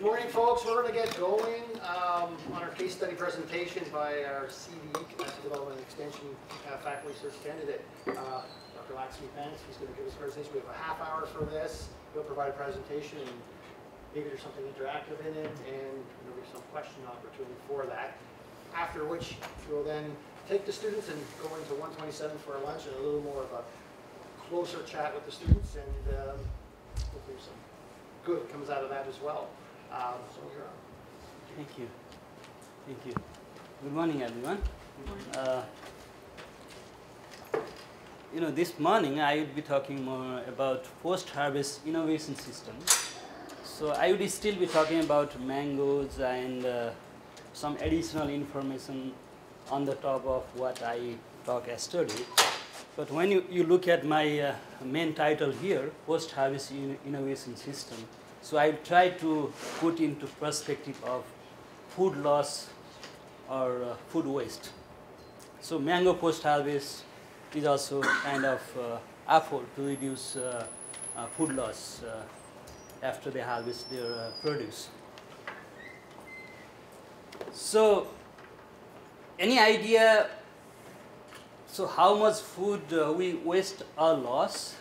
morning, folks. We're going to get going on our case study presentation by our CDE, Capacity Development and Extension Faculty Research Candidate, Dr. Laxmi Pant. He's going to give us a presentation. We have a half hour for this. He'll provide a presentation, and maybe there's something interactive in it, and there's some question opportunity for that. After which, we'll then take the students and go into 127 for our lunch and a little more of a closer chat with the students, and hopefully some good comes out of that as well. So you're on. Thank you. Thank you. Good morning, everyone. This morning I would be talking more about post-harvest innovation systems. So I would still be talking about mangoes and some additional information on the top of what I talk yesterday. But when you look at my main title here, post-harvest innovation system, so I try to put into perspective of food loss or food waste. So mango post-harvest is also kind of effort to reduce food loss after they harvest their produce. So any idea, so how much food we waste or loss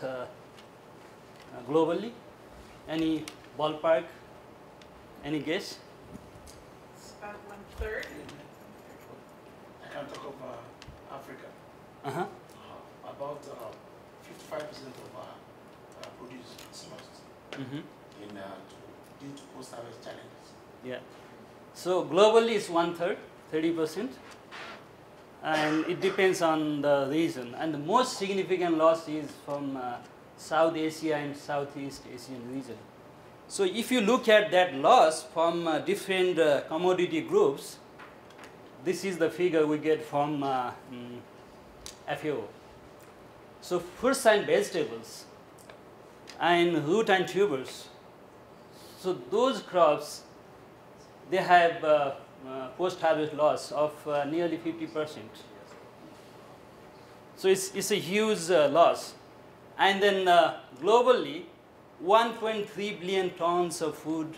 globally? Any ballpark? Any guess? It's about 1/3. I can talk of Africa. About 55% of our produce is lost due to post-harvest challenges. Yeah. So globally it's 1/3, 30%. And it depends on the region. And the most significant loss is from South Asia and Southeast Asian region. So if you look at that loss from different commodity groups, this is the figure we get from FAO. So fruits and vegetables and root and tubers, so those crops, they have post-harvest loss of nearly 50%. So it's a huge loss. And then globally, 1.3 billion tons of food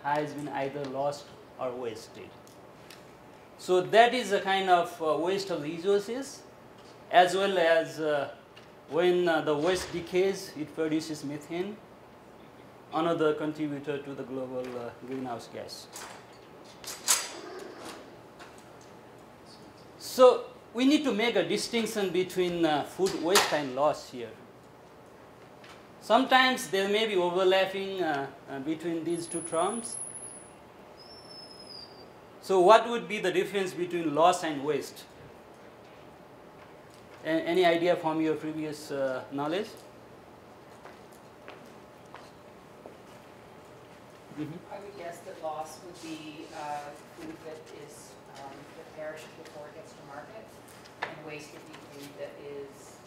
has been either lost or wasted. So that is a kind of waste of resources, as well as when the waste decays, it produces methane, another contributor to the global greenhouse gas. So we need to make a distinction between food waste and loss here. Sometimes there may be overlapping between these two terms. So what would be the difference between loss and waste? Any idea from your previous knowledge? I would guess that loss would be food that is that perishes before it gets to market, and waste would be food that is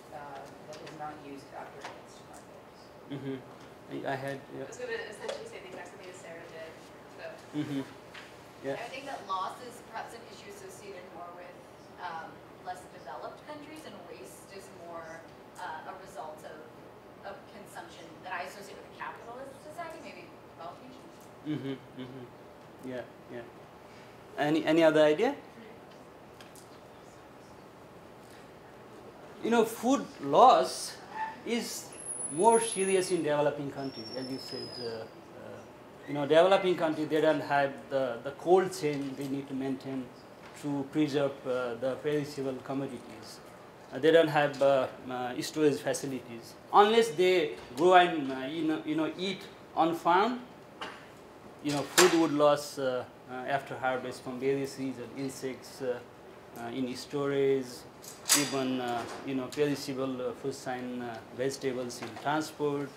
not used after it gets to market. I had. Yeah. I was going to essentially say the exact same thing as Sarah did. So. Yeah. I think that loss is perhaps an issue associated more with less developed countries, and waste is more a result of consumption that I associate with a capitalist society, maybe wealthy. Yeah, yeah. Any other idea? Food loss is more serious in developing countries, as you said. Developing countries, they don't have the cold chain they need to maintain to preserve the perishable commodities. They don't have storage facilities. Unless they go and eat on farm, food would lose after harvest from various reasons, insects in storage, even perishable fruits and vegetables in transport.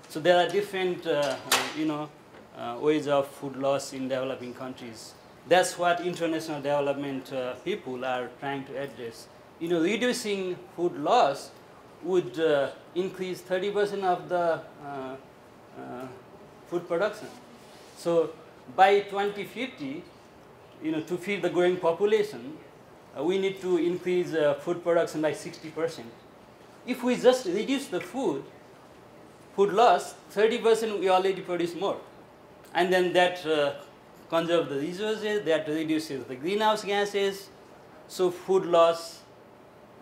So there are different ways of food loss in developing countries. That's what international development people are trying to address. Reducing food loss would increase 30% of the food production. So by 2050, to feed the growing population, we need to increase food production by 60%. If we just reduce the food loss, 30% we already produce more. and then that conserves the resources, that reduces the greenhouse gases. So food loss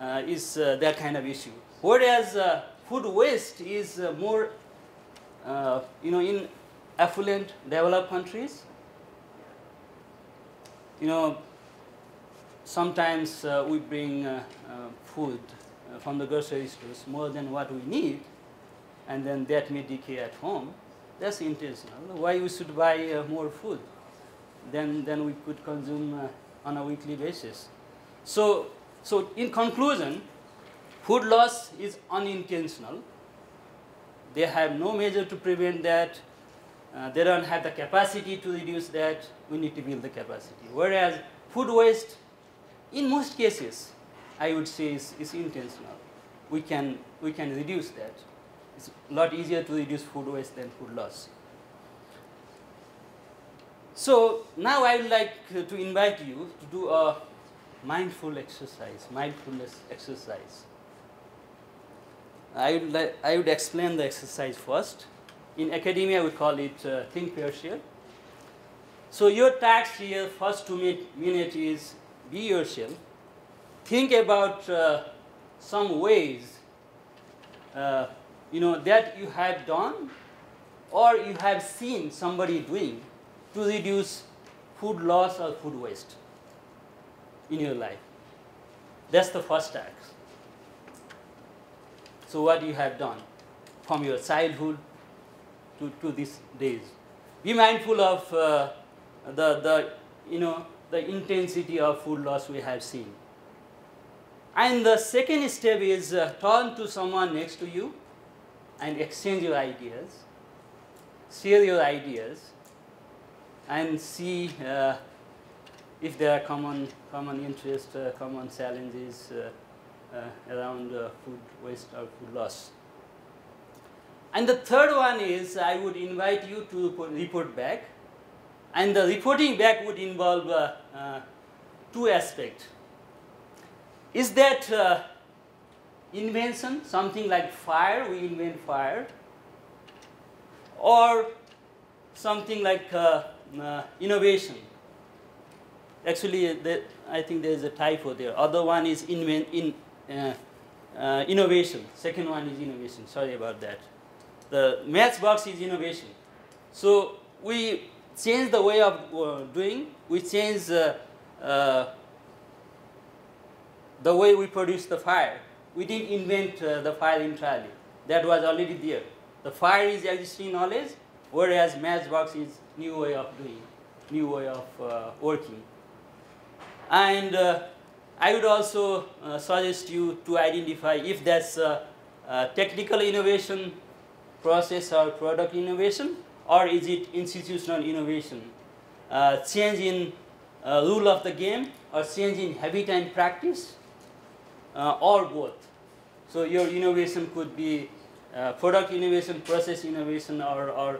is that kind of issue. Whereas food waste is more, in affluent developed countries, sometimes we bring food from the grocery stores more than what we need, and then that may decay at home. That's intentional. Why we should buy more food than we could consume on a weekly basis? So in conclusion, food loss is unintentional. They have no measure to prevent that. They don't have the capacity to reduce that. We need to build the capacity. Whereas food waste, in most cases, I would say is intentional. We can reduce that. It's a lot easier to reduce food waste than food loss. So now I would like to invite you to do a mindfulness exercise. I would explain the exercise first. In academia, we call it think, pair, share. So your task here, first 2 minutes is be yourself. Think about some ways that you have done or you have seen somebody doing to reduce food loss or food waste in your life. That's the first task. So what you have done from your childhood to these days. Be mindful of the intensity of food loss we have seen. And the second step is turn to someone next to you and exchange your ideas, share your ideas, and see if there are common interests, common challenges around food waste or food loss. And the third one is I would invite you to report back. And the reporting back would involve 2 aspects. Is that invention, something like fire, we invent fire, or something like innovation? Actually, I think there is a typo there. Other one is innovation. Second one is innovation. Sorry about that. The matchbox is innovation. So we change the way of doing. We change the way we produce the fire. We didn't invent the fire entirely. That was already there. The fire is existing knowledge, whereas matchbox is new way of doing, new way of working. And I would also suggest you to identify if that's technical innovation, process or product innovation, or is it institutional innovation? Change in rule of the game, or change in habit and practice, or both. So your innovation could be product innovation, process innovation, or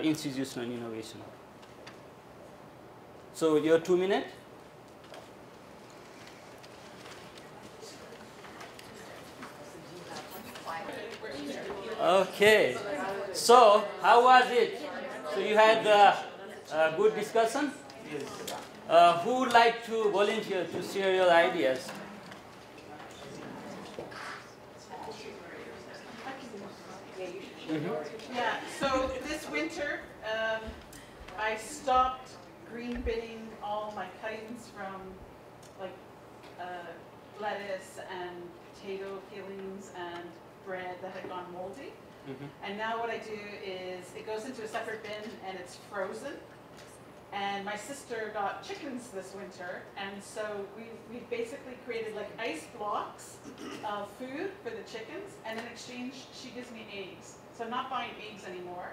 institutional innovation. So your 2 minutes. Okay. So how was it? So you had a good discussion? Who would like to volunteer to share your ideas? Yeah, so this winter, I stopped green binning all my cuttings from lettuce and potato peelings and bread that had gone moldy. And now what I do is it goes into a separate bin and it's frozen. And my sister got chickens this winter, and so we basically created like ice blocks of food for the chickens, and in exchange she gives me eggs. So I'm not buying eggs anymore,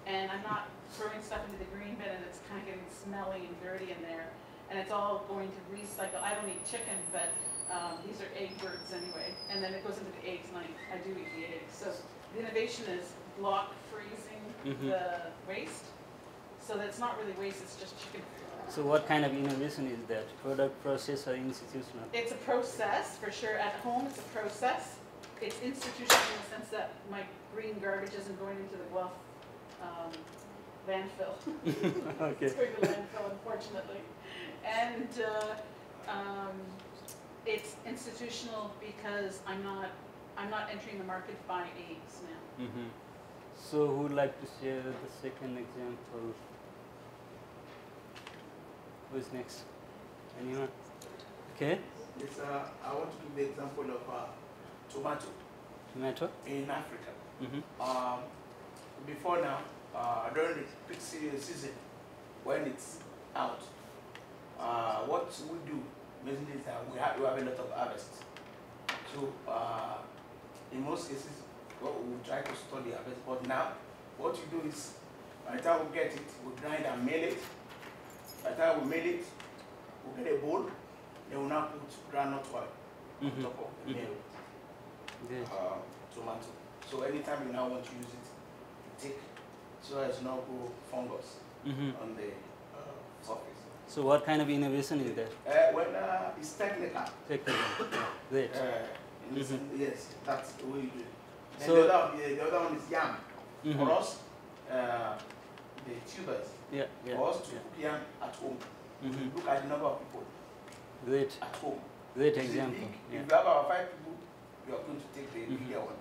and I'm not throwing stuff into the green bin and it's kind of getting smelly and dirty in there, and it's all going to recycle. I don't eat chicken, but these are egg birds anyway, and then it goes into the eggs, and I do eat the eggs. So the innovation is block freezing the waste, so that's not really waste, it's just chicken food. So what kind of innovation is that? Product, process, or institutional? It's a process, for sure. At home, it's a process. It's institutional in the sense that my green garbage isn't going into the Guelph landfill. Okay. It's going to landfill, unfortunately. And it's institutional because I'm not entering the market to buy eggs now. Mm-hmm. So who would like to share the second example? Who is next? Anyone? Okay. Yes, I want to give the example of tomato Tomato. in Africa. Mm-hmm. Before now, during the peak season, when it's out, what we do mainly is that we have a lot of harvest. So in most cases, we try to store the harvest. But now, what you do is, by the time we get it, we grind and mill it. By the time we mill it, we get a bowl. Then we now put groundnut oil on top of the mill tomato. So anytime you now want to use it, you take so as not go fungus on the surface. So what kind of innovation is that? It's technical. Technical. Great. Yes, that's the way you do it. Then So- the other one is yam. For us, the tubers. Yeah. Yeah. For us to cook yam at home, Mm-hmm. look at the number of people Great. at home. Great If it's example. big, Yeah. If you have about 5 people, you are going to take the bigger one.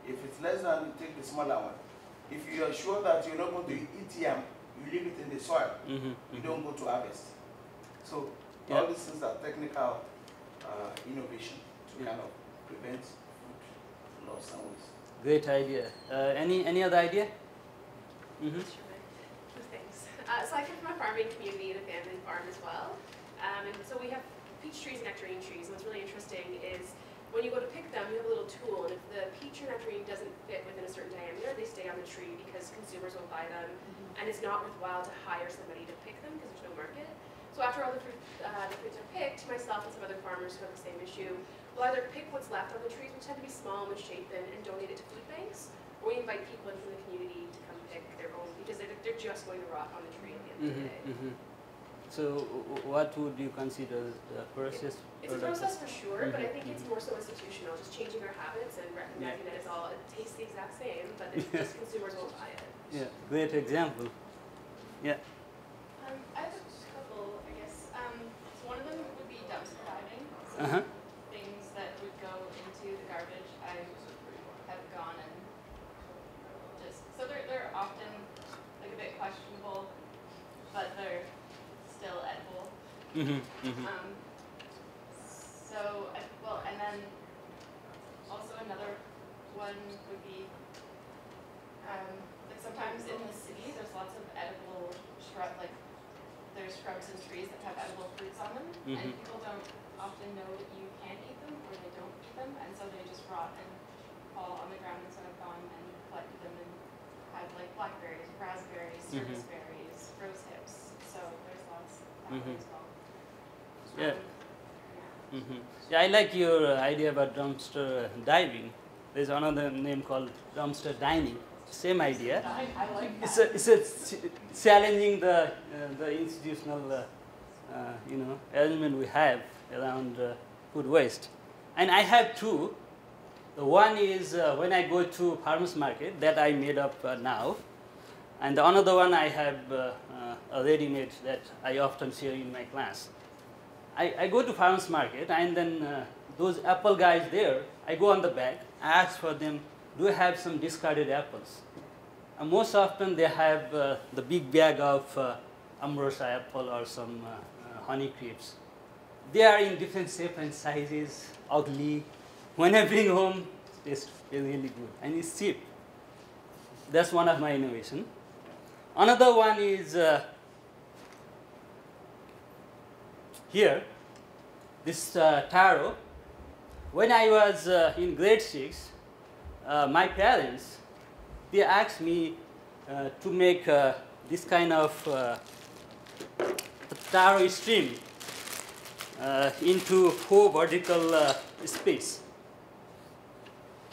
If it's less than, you take the smaller one. If you are sure that you're not going to eat yam, you leave it in the soil. You don't go to harvest. So Yeah. all these things are technical innovation to kind of prevent food loss and waste. Great idea. Any other idea? Mm-hmm. Two things. So I come from a farming community and a family farm as well. And so we have peach trees and nectarine trees. And what's really interesting is when you go to pick them, you have a little tool. And if the peach or nectarine doesn't fit within a certain diameter, they stay on the tree because consumers will buy them. And it's not worthwhile to hire somebody to pick them because there's no market. So after all the fruits are picked, myself and some other farmers who have the same issue will either pick what's left on the trees, which tend to be small and misshapen, and donate it to food banks, or we invite people in from the community to come pick their own because they're just going to rot on the tree at the end of the day. So what would you consider the process? It's a process for sure, but I think it's more so institutional, just changing our habits and recognizing that it tastes the exact same, but it's just consumers won't buy it. Yeah, great example. Yeah. I have a couple, I guess. So one of them would be dumpster diving. So Uh-huh. things that would go into the garbage, I have gone and just, so they're often like a bit questionable, but they're still edible. And then also another one would be, like sometimes in the city, there's lots of edible like there's shrubs and trees that have edible fruits on them, and people don't often know that you can eat them or they don't eat them, and so they just rot and fall on the ground instead of gone and collected them and had like blackberries, raspberries, service berries, rose hips. So there's lots that way as well. Yeah. Yeah, I like your idea about dumpster diving. There's another name called dumpster dining. Same idea. I like that. It's challenging the institutional element we have around food waste. And I have two. The one is when I go to farmers market, that I made up now. And the another one I have a ready-made that I often share in my class. I go to farmers market, and then those apple guys there, I go on the back, I ask for them, do you have some discarded apples? And most often they have the big bag of Amrosa apple or some honey crepes. They are in different shapes and sizes, ugly. When I bring home, it tastes really good and it's cheap. That's one of my innovations. Another one is here, this taro. When I was in grade 6, my parents, they asked me to make this kind of taro stream into 4 vertical space.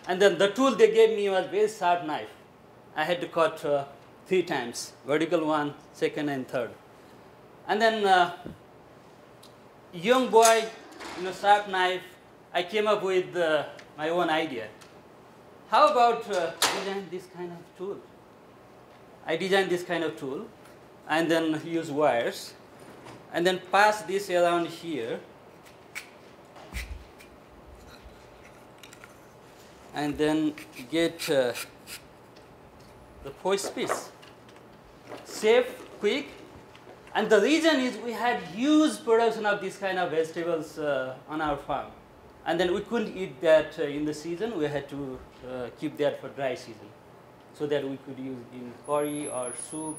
And then the tool they gave me was very sharp knife. I had to cut 3 times, vertical one, second and third. And then young boy, sharp knife, I came up with my own idea. How about design this kind of tool? I designed this kind of tool and then use wires and then pass this around here and then get the post piece. Safe, quick, and the reason is we had huge production of this kind of vegetables on our farm, and then we couldn't eat that in the season. We had to keep that for dry season, so that we could use in curry or soup.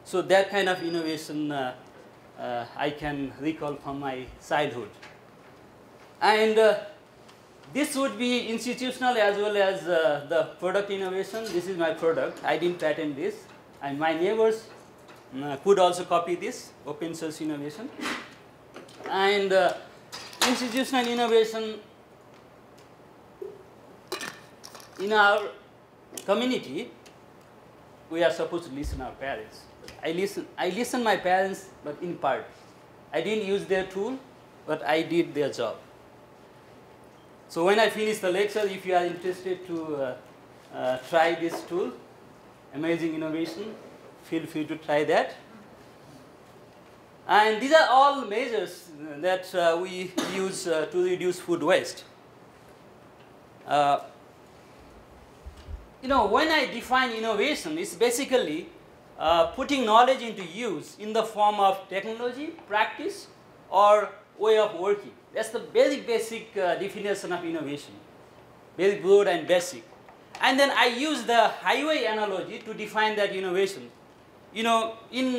So that kind of innovation I can recall from my childhood, and this would be institutional as well as the product innovation. This is my product. I didn't patent this, and my neighbors could also copy this open source innovation. And institutional innovation in our community, we are supposed to listen our parents. I listen my parents, but in part. I didn't use their tool, but I did their job. So when I finish the lecture, if you are interested to try this tool, amazing innovation, feel free to try that. And these are all measures that we use to reduce food waste. When I define innovation, it's basically putting knowledge into use in the form of technology, practice, or way of working. That's the very basic definition of innovation, very broad and basic. And then I use the highway analogy to define that innovation. In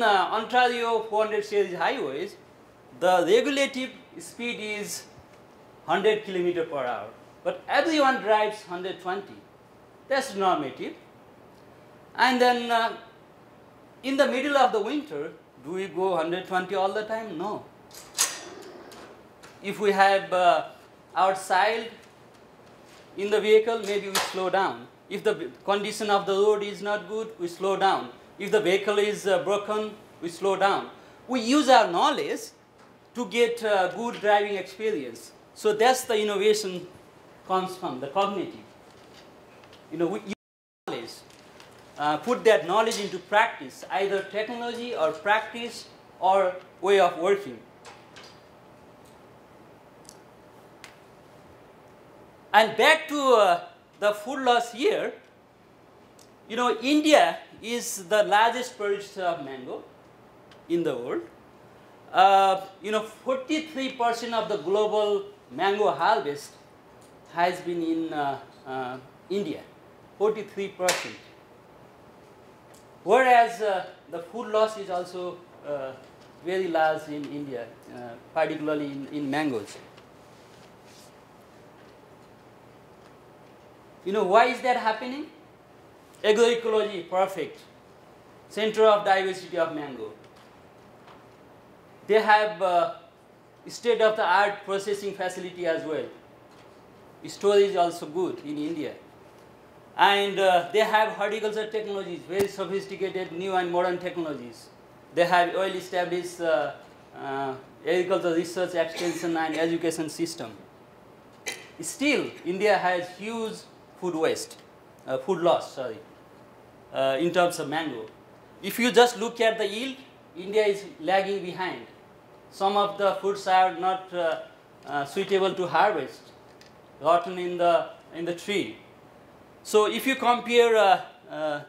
Ontario 400 series highways, the regulative speed is 100 km per hour, but everyone drives 120. That's normative. And then in the middle of the winter, do we go 120 all the time? No. If we have our child in the vehicle, maybe we slow down. If the condition of the road is not good, we slow down. If the vehicle is broken, we slow down. We use our knowledge to get good driving experience. So that's the innovation comes from, the cognitive. We use knowledge, put that knowledge into practice, either technology or practice or way of working. And back to the food loss here, India is the largest producer of mango in the world. 43% of the global mango harvest has been in India, 43%. Whereas the food loss is also very large in India, particularly in mangoes. Why is that happening? Agroecology, perfect. Center of diversity of mango. They have state-of-the-art processing facility as well. Storage is also good in India. And they have horticulture technologies, very sophisticated, new and modern technologies. They have well-established agricultural research, extension, and education system. Still, India has huge food loss, in terms of mango. If you just look at the yield, India is lagging behind. Some of the fruits are not suitable to harvest, rotten in the tree. So if you compare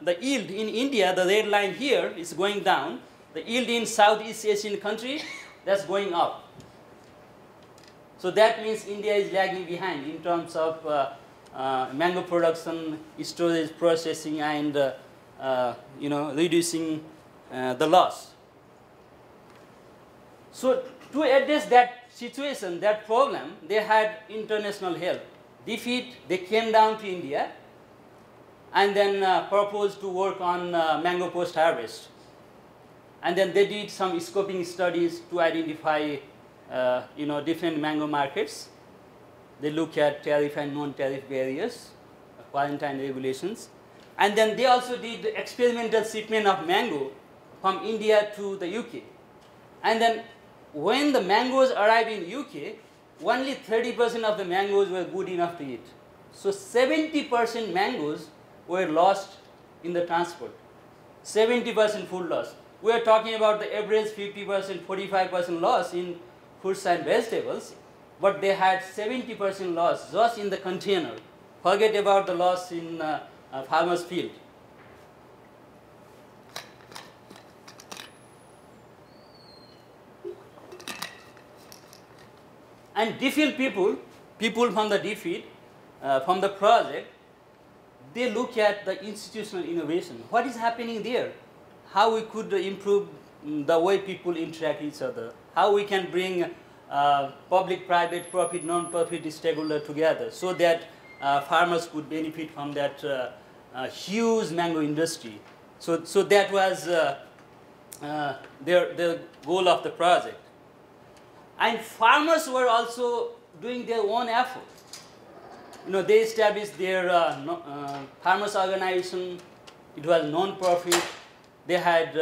the yield in India, the red line here is going down. The yield in Southeast Asian country, that's going up. So that means India is lagging behind in terms of mango production, storage, processing, and reducing the loss. So to address that situation, that problem, they had international help. Defeat, they came down to India and then proposed to work on mango post-harvest. And then they did some scoping studies to identify different mango markets. They look at tariff and non-tariff barriers, quarantine regulations. And then they also did experimental shipment of mango from India to the UK. And then when the mangoes arrived in UK, only 30% of the mangoes were good enough to eat. So 70% mangoes were lost in the transport. 70% food loss. We are talking about the average 50%, 45% loss in fruits and vegetables, but they had 70% loss just in the container. Forget about the loss in farmer's field. And DFID people from the DFID, from the project, they look at the institutional innovation. What is happening there? How we could improve the way people interact with each other. How we can bring public, private, profit, non-profit stakeholder together so that farmers could benefit from that huge mango industry. So that was their goal of the project. And farmers were also doing their own effort. They established their farmers organization. It was non-profit. They had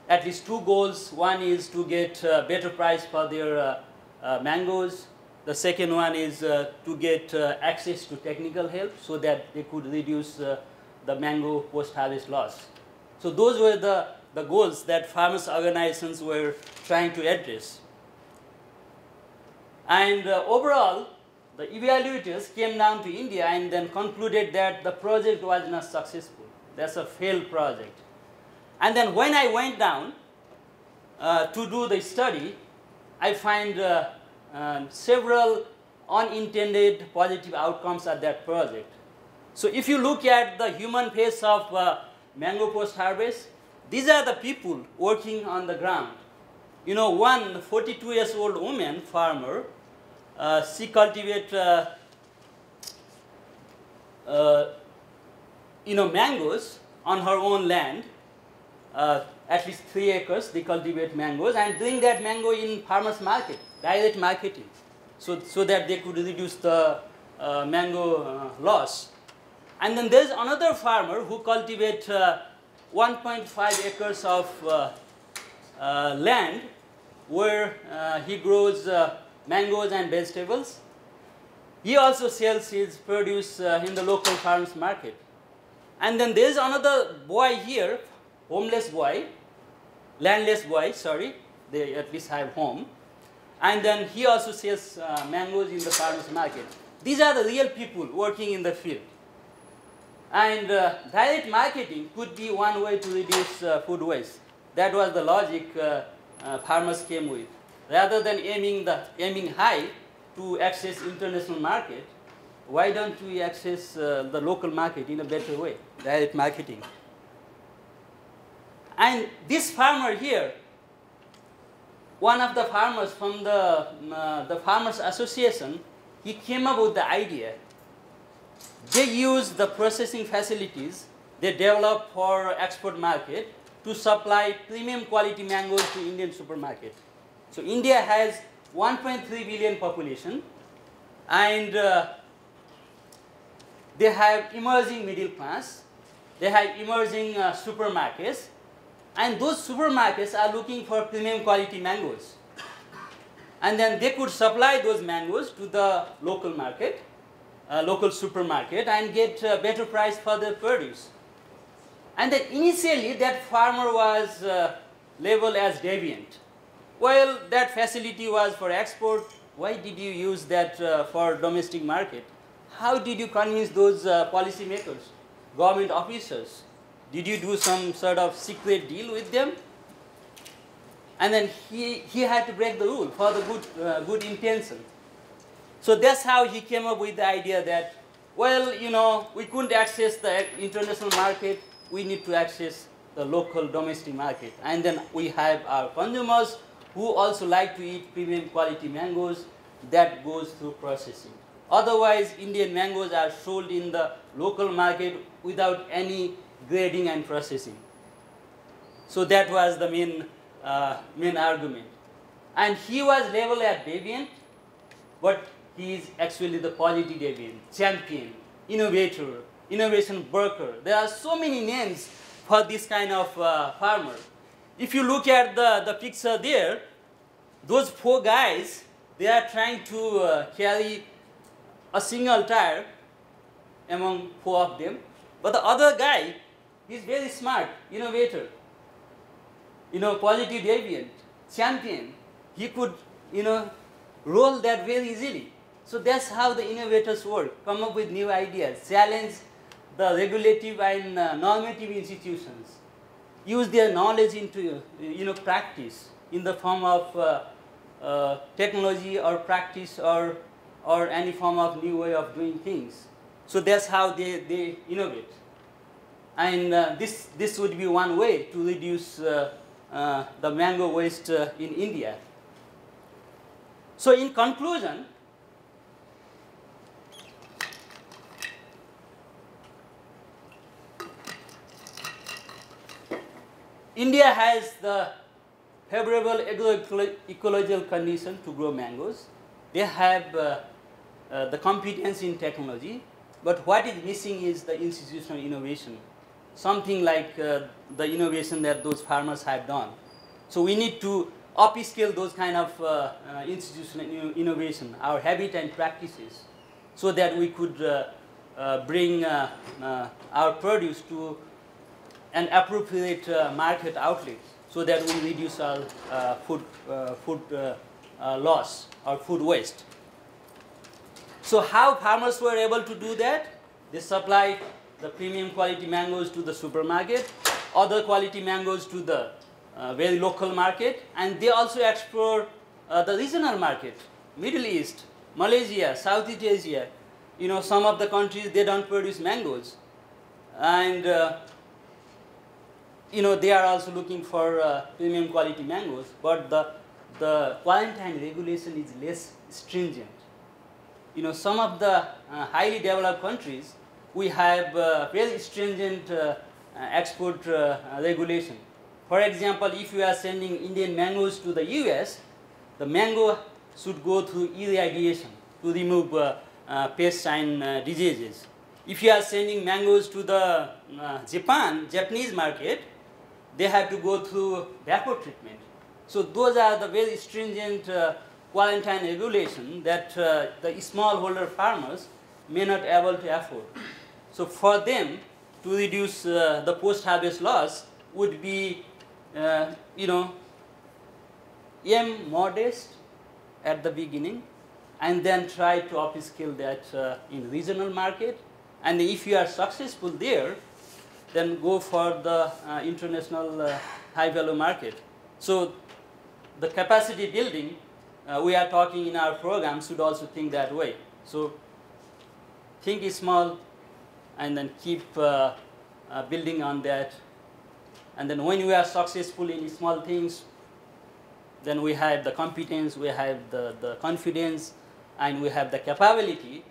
at least two goals. One is to get better price for their mangoes. The second one is to get access to technical help so that they could reduce the mango post-harvest loss. So those were the goals that farmers organizations were trying to address. And overall, the evaluators came down to India and then concluded that the project was not successful. That's a failed project. And then when I went down to do the study, I find several unintended positive outcomes of that project. So if you look at the human face of mango post-harvest, these are the people working on the ground. One 42-year-old woman farmer, she cultivates mangoes on her own land. At least 3 acres, they cultivate mangoes and doing that mango in farmers market, direct marketing, so that they could reduce the mango loss. And then there's another farmer who cultivates 1.5 acres of land where he grows mangoes and vegetables. He also sells his produce in the local farmers market. And then there's another boy here, homeless boy, landless boy, sorry, they at least have home. And then he also sells mangoes in the farmers market. These are the real people working in the field. And direct marketing could be one way to reduce food waste. That was the logic farmers came with. Rather than aiming high to access international market, why don't we access the local market in a better way, direct marketing? And this farmer here, one of the farmers from the Farmers Association, he came up with the idea. They use the processing facilities they develop for export market to supply premium quality mangoes to Indian supermarket. So India has 1.3 billion population, and they have emerging middle class, they have emerging supermarkets, and those supermarkets are looking for premium quality mangoes. And then they could supply those mangoes to the local market, local supermarket, and get better price for their produce. And then initially that farmer was labeled as deviant. Well, that facility was for export. Why did you use that for domestic market? How did you convince those policy makers, government officers? Did you do some sort of secret deal with them? And then he had to break the rule for the good intention. So that's how he came up with the idea that, well, we couldn't access the international market, we need to access the local domestic market. And then we have our consumers who also like to eat premium quality mangoes. That goes through processing. Otherwise, Indian mangoes are sold in the local market without any grading and processing. So that was the main argument. And he was labeled as deviant, but he is actually the positive deviant, champion, innovator, innovation worker. There are so many names for this kind of farmer. If you look at the picture there, those 4 guys, they are trying to carry a single tire among 4 of them. But the other guy, He's very smart, innovator, positive deviant, champion. He could, roll that very easily. So that's how the innovators work, come up with new ideas, challenge the regulative and normative institutions, use their knowledge into, practice in the form of technology or practice or any form of new way of doing things. So that's how they innovate. And this would be one way to reduce the mango waste in India. So in conclusion, India has the favorable agroecological condition to grow mangoes. They have the competence in technology, but what is missing is the institutional innovation, something like the innovation that those farmers have done. So we need to upscale those kind of institutional innovation, our habit and practices, so that we could bring our produce to an appropriate market outlet, so that we reduce our food loss or food waste. So how farmers were able to do that? They supplied the premium quality mangoes to the supermarket, other quality mangoes to the very local market, and they also explore the regional market, Middle East, Malaysia, Southeast Asia. Some of the countries, they don't produce mangoes, and they are also looking for premium quality mangoes, but the quarantine regulation is less stringent. Some of the highly developed countries, we have very stringent export regulation. For example, if you are sending Indian mangoes to the US, the mango should go through irradiation to remove pests and diseases. If you are sending mangoes to the Japanese market, they have to go through vapor treatment. So those are the very stringent quarantine regulation that the smallholder farmers may not able to afford. So for them to reduce the post-harvest loss would be, aim modest at the beginning, and then try to upscale that in regional market. And if you are successful there, then go for the international high-value market. So the capacity building we are talking in our program should also think that way. So think small, and then keep building on that. And then when we are successful in small things, then we have the competence, we have the confidence, and we have the capability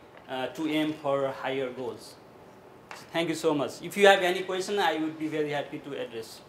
to aim for higher goals. Thank you so much. If you have any question, I would be very happy to address.